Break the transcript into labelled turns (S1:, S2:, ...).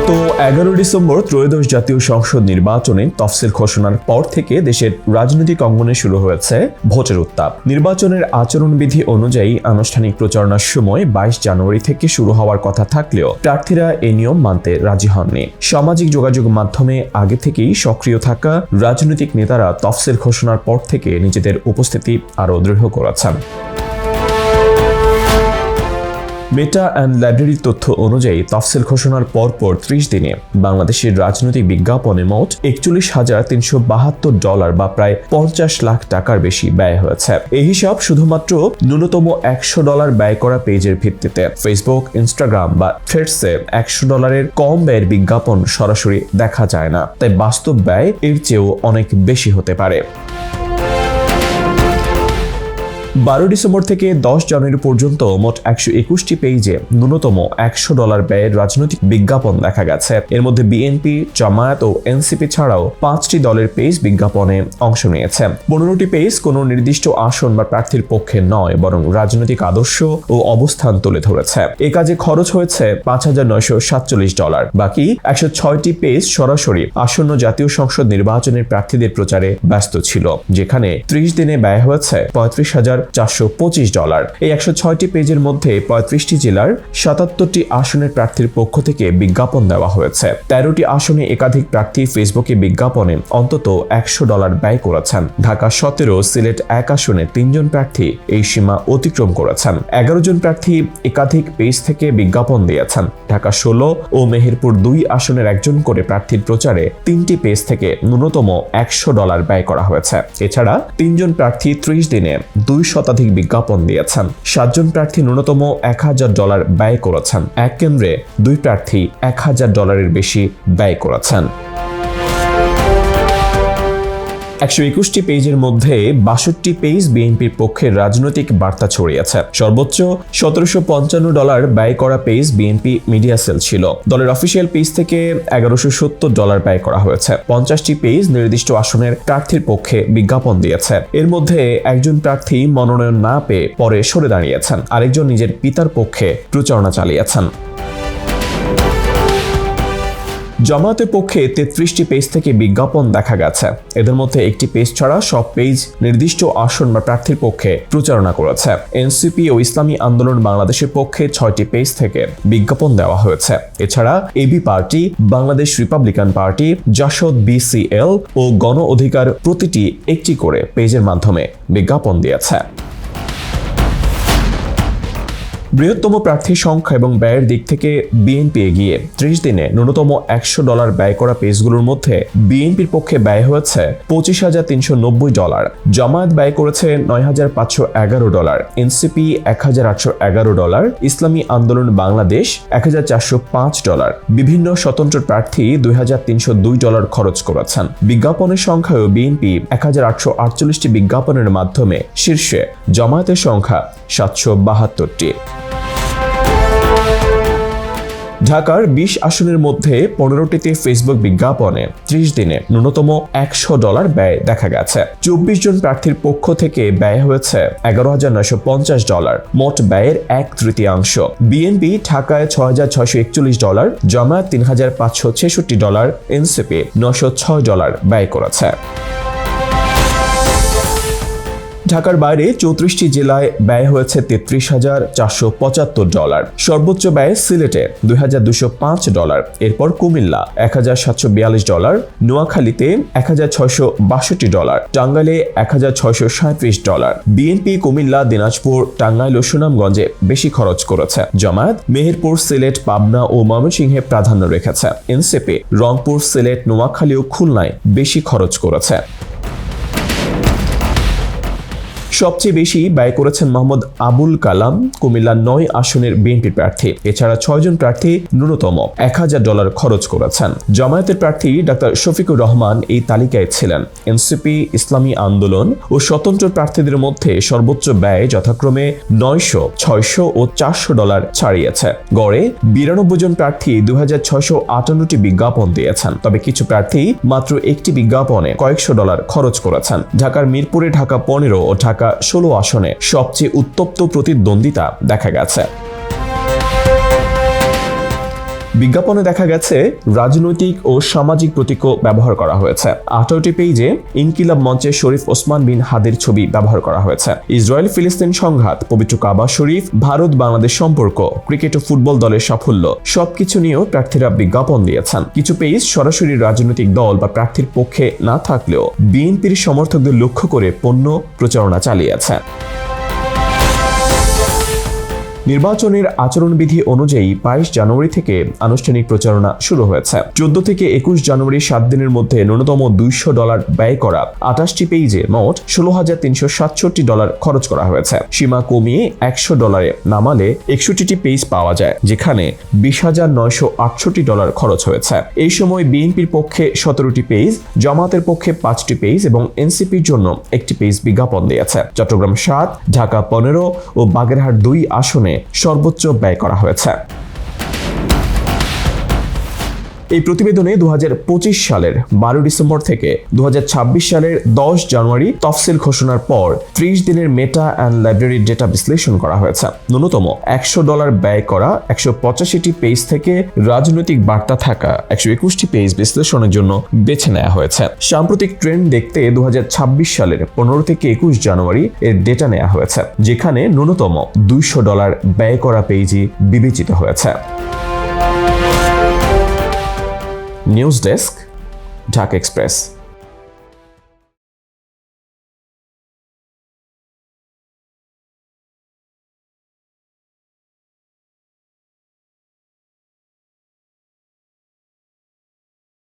S1: গত 11 ডিসেম্বর ত্রয়োদশ জাতীয় সংসদ নির্বাচনে তফসিল ঘোষণার পর থেকে দেশের রাজনৈতিক অঙ্গনে শুরু হয়েছে ভোটের উত্তাপ। নির্বাচনের আচরণবিধি অনুযায়ী আনুষ্ঠানিক প্রচারণার সময় 22 জানুয়ারি থেকে শুরু হওয়ার কথা থাকলেও প্রার্থীরা এই নিয়ম মানতে রাজি হননি। সামাজিক যোগাযোগ মাধ্যমে আগে থেকেই সক্রিয় থাকা রাজনৈতিক নেতারা তফসিল ঘোষণার পর থেকে নিজেদের উপস্থিতি আরও দৃঢ় করেছেন। মেটা অ্যান্ড লাইব্রেরির তথ্য অনুযায়ী তফসিল ঘোষণার পরপর 30 দিনে বাংলাদেশের রাজনৈতিক বিজ্ঞাপনে মোট $41,372 বা প্রায় 50 লাখ টাকার বেশি ব্যয় হয়েছে। এই হিসাব শুধুমাত্র ন্যূনতম $100 ব্যয় করা পেজের ভিত্তিতে। ফেসবুক, ইনস্টাগ্রাম বা থ্রেডসে $100 কম ব্যয়ের বিজ্ঞাপন সরাসরি দেখা যায় না, তাই বাস্তব ব্যয় এর চেয়েও অনেক বেশি হতে পারে। 12 ডিসেম্বর থেকে 10 জানুয়ারি পর্যন্ত মোট 121টি পেজে ন্যূনতম $100 ব্যয়ের রাজনৈতিক বিজ্ঞাপন দেখা গেছে। এর মধ্যে বিএনপি, জামায়াত ও এনসিপি ছাড়াও 5টি দলের পেজ বিজ্ঞাপনে অংশ নিয়েছে। 15টি পেজ কোনো নির্দিষ্ট আসন বা প্রার্থীর পক্ষে নয়, বরং রাজনৈতিক আদর্শ ও অবস্থান তুলে ধরেছে। এ কাজে খরচ হয়েছে $5,947। বাকি 106টি পেজ সরাসরি আসন্ন জাতীয় সংসদ নির্বাচনের প্রার্থীদের প্রচারে ব্যস্ত ছিল, যেখানে 30 দিনে ব্যয় হয়েছে $35,425। এই 106টি পেজের মধ্যে 35টি জেলার 77টি আসনের প্রার্থীর পক্ষ থেকে বিজ্ঞাপন দেওয়া হয়েছে। 13টি আসনে একাধিক প্রার্থী ফেসবুকে বিজ্ঞাপনে অন্তত $100 ব্যয় করেছেন। ঢাকা 17, সিলেট 1 আসনে 3 জন প্রার্থী এই সীমা অতিক্রম করেছেন। 11 জন প্রার্থী একাধিক পেজ থেকে বিজ্ঞাপন দিয়েছেন। ঢাকা 16 ও মেহেরপুর 2 আসনের একজন করে প্রার্থীর প্রচারে 3টি পেজ থেকে ন্যূনতম $100 ব্যয় করা হয়েছে। এছাড়া 3 জন প্রার্থী 30 দিনে 2 শতাধিক বিজ্ঞাপন দিয়েছেন। 7 জন প্রার্থী ন্যূনতম $1,000 ব্যয় করেছেন। এক কেন্দ্রে 2 প্রার্থী $1,000 বেশি ব্যয় করেছেন। 121টি পেজের মধ্যে 62টি পেজ বিএনপির পক্ষে রাজনৈতিক বার্তা ছড়িয়েছে। সর্বোচ্চ $1,755 ব্যয় করা পেজ বিএনপি মিডিয়া সেল ছিল। দলের অফিসিয়াল পেজ থেকে $1,170 ব্যয় করা হয়েছে। 50টি পেজ নির্দিষ্ট আসনের প্রার্থীর পক্ষে বিজ্ঞাপন দিয়েছে। এর মধ্যে একজন প্রার্থী মনোনয়ন না পেয়ে পরে সরে দাঁড়িয়েছেন, আরেকজন নিজের পিতার পক্ষে প্রচারণা চালিয়েছেন। জামায়াতের পক্ষে 33টি পেজ থেকে বিজ্ঞাপন দেখা গেছে। এদের মধ্যে একটি পেজ ছাড়া সব পেজ নির্দিষ্ট আসন বা প্রার্থীর পক্ষে প্রচারণা করেছে। এনসিপি ও ইসলামী আন্দোলন বাংলাদেশের পক্ষে 6টি পেজ থেকে বিজ্ঞাপন দেওয়া হয়েছে। এছাড়া AB party, Bangladesh Republican party, Jasad, BCL ও গণ অধিকার প্রতিটি একটি করে পেজের মাধ্যমে বিজ্ঞাপন দিয়েছে। বৃহত্তম প্রার্থীর সংখ্যা এবং ব্যয়ের দিক থেকে বিএনপি এগিয়ে। 30 দিনে ন্যূনতম $100 ব্যয় করা পেজগুলোর মধ্যে বিএনপির পক্ষে ব্যয় হয়েছে $25,390, জামায়াত ব্যয় করেছে $9,511, এনসিপি $1,811, ইসলামী আন্দোলন বাংলাদেশ $1,405, বিভিন্ন স্বতন্ত্র প্রার্থী $2,302 খরচ করেছেন। বিজ্ঞাপনের সংখ্যায়ও বিএনপি 1,848টি বিজ্ঞাপনের মাধ্যমে শীর্ষে, জামায়াতের সংখ্যা 772টি। ঢাকার 20 আসনের মধ্যে 15টিতে ফেসবুক বিজ্ঞাপনে 30 দিনে ন্যূনতম $100 ব্যয় দেখা গেছে। 24 জন প্রার্থীর পক্ষ থেকে ব্যয় হয়েছে $11,950, মোট ব্যয়ের 1/3। বিএনপি ঢাকায় $6,641, জামায়াত $3,566, এনসিপি $906 ব্যয় করেছে। ঢাকার বাইরে 34টি জেলায় ব্যয় হয়েছে $33,475। সর্বোচ্চ ব্যয় সিলেটে $2,205, এরপর কুমিল্লা $1,742, নোয়াখালীতে $1,662, টাঙ্গাইলে $1,637। বিএনপি কুমিল্লা, দিনাজপুর, টাঙ্গাইল ও সুনামগঞ্জে বেশি খরচ করেছে। জামায়াত মেহেরপুর, সিলেট, পাবনা ও ময়মনসিংহে প্রাধান্য রেখেছে। এনসিপি রংপুর, সিলেট, নোয়াখালী ও খুলনায় বেশি খরচ করেছে। সবচেয়ে বেশি ব্যয় করেছেন মোহাম্মদ আবুল কালাম, কুমিল্লা 9 আসনের বিএনপি প্রার্থী। এছাড়া 6 জন প্রার্থী ন্যূনতম $1,000 খরচ করেছেন। জামায়াতের প্রার্থী ডাক্তার শফিকুর রহমান এই তালিকায় ছিলেন। এনসিপি, ইসলামী আন্দোলন ও স্বতন্ত্র প্রার্থীদের মধ্যে সর্বোচ্চ ব্যয় যথাক্রমে $900, $600 ও $400 ছাড়িয়েছে। গড়ে 92 জন প্রার্থী 2,658টি বিজ্ঞাপন দিয়েছেন। তবে কিছু প্রার্থী মাত্র একটি বিজ্ঞাপনে কয়েকশো ডলার খরচ করেছেন। ঢাকার মিরপুরে ঢাকা 15 ও ঢাকা 16 আসনে সবচেয়ে উত্তপ্ত প্রতিদ্বন্দ্বিতা দেখা গেছে। বিজ্ঞাপনে দেখা গেছে রাজনৈতিক ও সামাজিক প্রতীকও ব্যবহার করা হয়েছে। 18টি পেজে ইনকিলাব মঞ্চে শরীফ ওসমান বিন হাদির ছবি ব্যবহার করা হয়েছে। ইসরায়েল ফিলিস্তিন সংঘাত, পবিত্র কাবা শরীফ, ভারত বাংলাদেশ সম্পর্ক, ক্রিকেট ও ফুটবল দলের সাফল্য সবকিছু নিয়েও প্রার্থীরা বিজ্ঞাপন দিয়েছেন। কিছু পেজ সরাসরি রাজনৈতিক দল বা প্রার্থীর পক্ষে না থাকলেও বিএনপির সমর্থকদের লক্ষ্য করে পণ্য প্রচারণা চালিয়েছে। নির্বাচনের আচরণবিধি অনুযায়ী 22 জানুয়ারি থেকে আনুষ্ঠানিক প্রচারণা শুরু হয়েছে। 14 থেকে 21 জানুয়ারি 7 দিনের মধ্যে ন্যূনতম $200 ব্যয় করা 28টি পেজে মোট $16,367 খরচ করা হয়েছে। সীমা কমিয়ে $100 নামালে 61টি পেজ পাওয়া যায়, যেখানে $20,968 খরচ হয়েছে। এই সময় বিএনপির পক্ষে 17টি পেজ, জামায়াতের পক্ষে 5টি পেজ এবং এনসিপির জন্য 1টি পেজ বিজ্ঞাপন দিয়েছে। চট্টগ্রাম 7, ঢাকা 15 ও বাগেরহাট 2 আসনে সর্বোচ্চ ব্যয় করা হয়েছে। এই প্রতিবেদনে 2025 সালের 12 ডিসেম্বর থেকে 2026 সালের 10 জানুয়ারি তফসিল ঘোষণার পর 30 দিনের মেটা অ্যান্ড লাইব্রেরি ডেটা বিশ্লেষণ করা হয়েছে। ন্যূনতম $100 ব্যয় করা 185টি পেজ থেকে রাজনৈতিক বার্তা থাকা 121টি পেজ বিশ্লেষণের জন্য বেছে নেওয়া হয়েছে। সাম্প্রতিক ট্রেন্ড দেখতে 2026 সালের 15 থেকে 21 জানুয়ারি এর ডেটা নেওয়া হয়েছে, যেখানে ন্যূনতম $200 ব্যয় করা পেজই বিবেচিত হয়েছে। News desk, Dhaka express.